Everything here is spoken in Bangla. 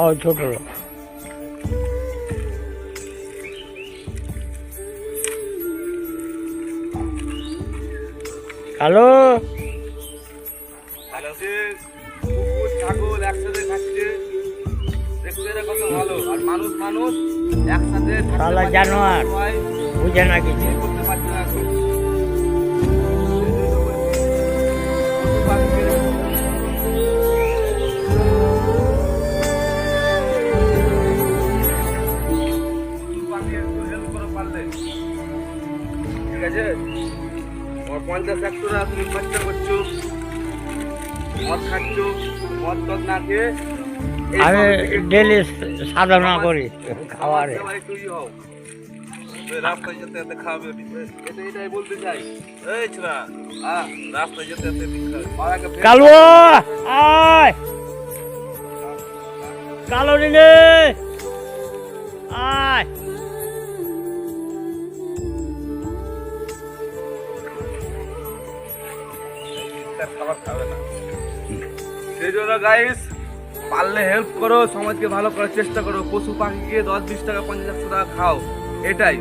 ও ছোট হ্যালো ছাগল একসাথে খাচ্ছে দেখতে কত ভালো। আর মানুষ মানুষ একসাথে শালা জানোয়ার বুঝে না কিছু। করতে পারছে না এখন। ঠিক আছে, 50-100 তুমি খরচা করছো, মদ খাচ্ছ, মদ টদ না খেয়ে আমি ডেলি সাধনা করি খাওয়ারে। তুই হও রাস্তায় যেতে যেতে খাবে, এটাই বলতে চাই। এই ছোড়া, রাস্তায় যেতে যেতে কালু আয়, কালো রে আয়। খাবার খাবে না। সেই জন্য গাইস, পারলে হেল্প করো, সমাজকে ভালো করার চেষ্টা করো। পশু পাখিকে 10-20 টাকা 50-100 টাকা খাও, এটাই।